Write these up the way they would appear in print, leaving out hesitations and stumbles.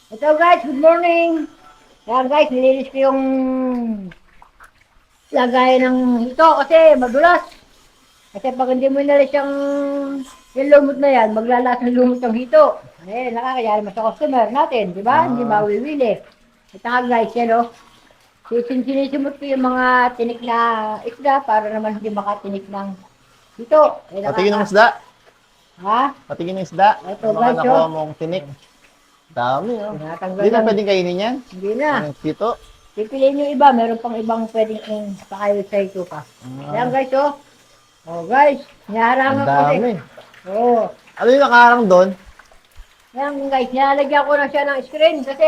Ito guys, good morning. Yan guys, nilinis ko yung lagay ng ito kasi madulas. Kasi pag hindi mo inalis yung lumot na yan, maglalas ng lumot ng hito. Eh, nakakayari mo sa customer natin, di ba? Hindi Ah, mawiwili. At saka guys, yan o. Sinisimot ko yung mga tinik na isda para naman hindi makatinik ng hito. Eh, patingin ng isda. ha? Patingin ng isda. Ito Yung mga guys, nakuha mong tinik. Dami, oh. tinatanggal Hindi na lang. pwedeng kainin yan. Hindi na. Ang sito. Pipiliin yung iba, meron pang ibang pwedeng pakayo sa ito pa. Ayan guys, oh. Oh guys, Ang niharangan ko din. dami. Oh. Ano yung nakaharang doon? Ayan guys, nilalagyan ko na siya ng screen kasi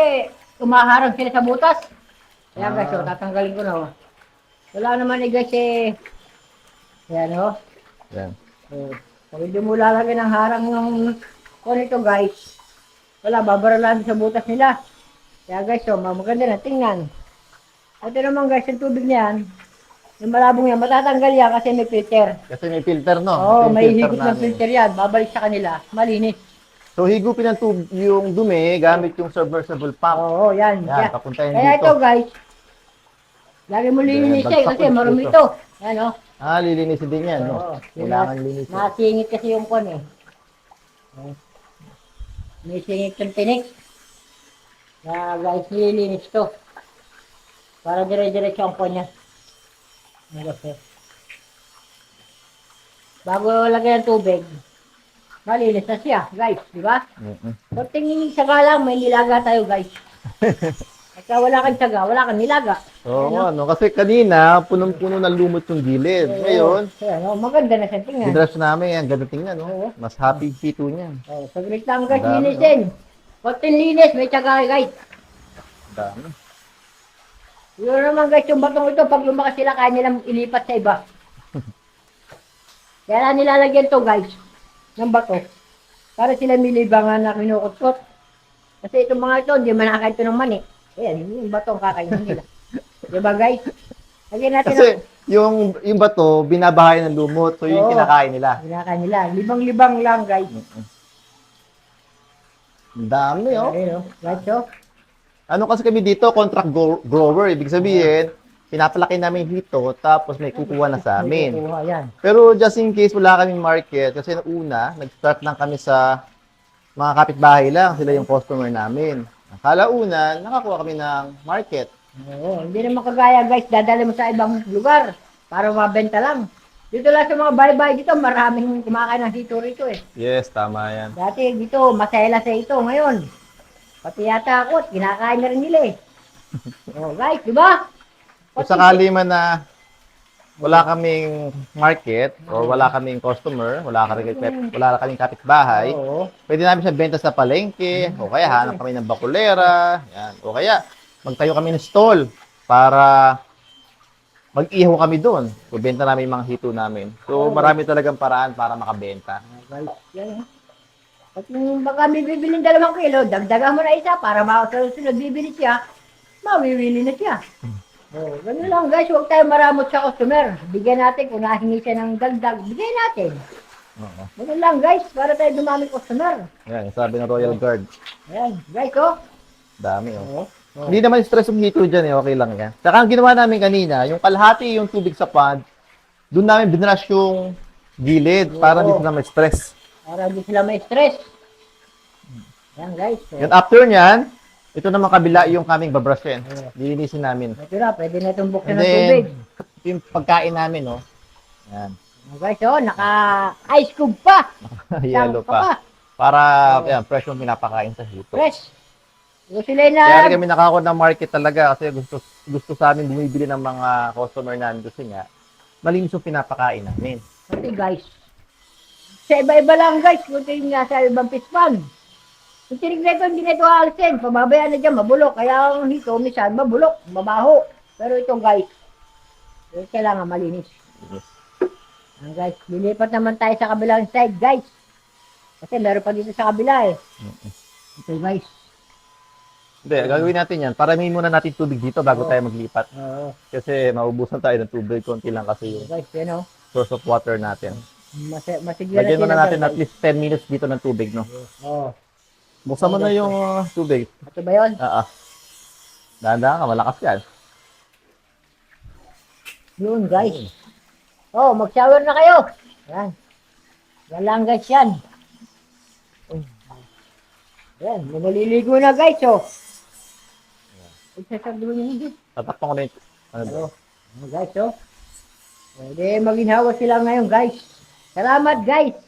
umaharang sila sa butas. Ayan guys, oh, tatanggalin ko na. Oh. Wala naman eh guys eh. Ayan oh. Yan. Oh. Pag hindi mo lalagyan ng harang ng nito guys, wala, babaralan sa butas nila. Kaya guys, oh, maganda na, tingnan. Ito naman guys, yung tubig niyan, yung malabong yan, matatanggal yan kasi may filter. Kasi may filter, no? Oo, Ito yung may filter higop ng namin. filter yan, babalik sa kanila, malinis. So, higupin ng yung dumi gamit yung submersible pump. Oo, yan. Yan, papunta yan Kaya dito. ito guys, lagi mo lilinisin bagsak kasi ulit marumi dito. ito. Yan o. Ah, lilinisin din yan, no? Oo, Kailangan linisin. nasingit kasi yung kon eh. May singit yung tinik. Na guys, nililinis to. Para dire-diretso ang kon niya. Ano kasi? Bago lagyan ng tubig, malinis na siya, guys, di ba? Mm-mm. So, tingin sa lang, may nilaga tayo, guys. At wala kang tiyaga, wala kang nilaga. Oo, ano? Kasi kanina, punong-puno ng lumot yung gilid. Ngayon, Ano, maganda na siya tingnan. dinrush namin yan. Ganda tingnan, no? Oo. Mas happy hito niyan. Oh, saglit lang, guys, Ang dami, linisin. Konting linis, may tiyaga, guys. Dami. Yun naman, guys, yung batong ito, pag lumakas sila, kaya nilang ilipat sa iba. Kaya nilalagyan to, guys, ng bato. Para sila milibangan na kinukutkot. Kasi itong mga ito, hindi man nakakain ito ng mani. Ayan, yung batong kakainin nila. Diba guys? Lagyan natin Kasi yung bato, binabahay ng lumot. So, yung Oo. kinakain nila. kinakain nila. Libang-libang lang guys. Ang dami, oh. Ayun, guys, oh. Ano kasi kami dito, contract grower. Ibig sabihin, pinapalaki namin hito, tapos may kukuha na sa amin. Kukuha, yan. Pero just in case wala kaming market, kasi nung una, nag-start lang kami sa mga kapitbahay lang, sila yung customer namin. Akala una, nakakuha kami ng market. Oo, hindi naman kagaya guys, dadali mo sa ibang lugar para mabenta lang. Dito lang sa mga baybay dito, maraming kumakain ng hito rito eh. Yes, tama yan. Dati dito, masela sa ito. Ngayon, pati yata ako, kinakain na rin nila eh. Oh, guys, di ba? Kung sakali man na wala kaming market or wala kaming customer, wala kaming kapitbahay, Oo. pwede namin siya benta sa palengke, o kaya hanap kami ng bakulera, yan. O kaya magtayo kami ng stall para mag-ihaw kami doon. So, benta namin yung mga hito namin. So, marami talagang paraan para makabenta. Guys, yan. At kung baka may bibiling 2 kilo, dagdagan mo na isa para makasunod bibili siya, mawiwili na siya. Oh, ganun lang guys, huwag tayo maramot sa customer. Bigyan natin, kung nahingi siya ng dagdag, bigyan natin. Oo. Ganun lang guys, para tayo dumami customer. Yan, sabi ng Royal Guard. Ayan, guys, oh. Dami, oh. Oo. Hindi naman stress yung hito dyan, eh. Okay lang yan. Saka ang ginawa namin kanina, yung kalahati yung tubig sa pond, doon namin binrush yung gilid para hindi sila ma-stress. Para hindi sila may stress. Ayan guys, oh. Yan, after nyan, ito naman kabila yung kaming babrushin. Lilinisin namin. Ito na, pwede na itong buksan And ng then, tubig. ito yung pagkain namin, oh. Yan. Ayan, guys, oh, naka-ice cube pa. Yellow Tangka pa. Para, yan, fresh yung pinapakain sa hito. Fresh. So, sila Kaya na, kami nakakuha ng market talaga kasi gusto sa amin bumibili ng mga customer namin kasi nga, malinis yung pinapakain namin. okay guys. Sa iba-iba lang guys, kung tingin nga sa ibang fish pond. Kung tinignan ito, hindi na ito alisin. Pababayaan na dyan, mabulok. Kaya ang hito, minsan, mabulok, mabaho. Pero ito guys, kailangan malinis. Yes. Ayan, guys, lilipat naman tayo sa kabilang side guys. Kasi meron pa dito sa kabila eh. Ito guys. Hindi, gagawin natin yan. Paramihin muna natin tubig dito bago tayo maglipat. Oo. Kasi maubusan tayo ng tubig. Konti lang kasi yung Guys, yan o. source of water natin. Masigla Lagyan muna natin guys. at least 10 minutes dito ng tubig, no? Oo. Buksan mo na yung tubig. Ito ba yun? Dahan-dahan ka, malakas yan. Yun, guys. Oh, mag-shower na kayo. Yan. Yan lang, guys, yan. Yan, maliligo na, guys, oh. Igsasagdo nyo hindi. Tatakpan ko na yung... Ano ba? Guys, oh. Pwede maginhawa sila ngayon, guys. Salamat, guys.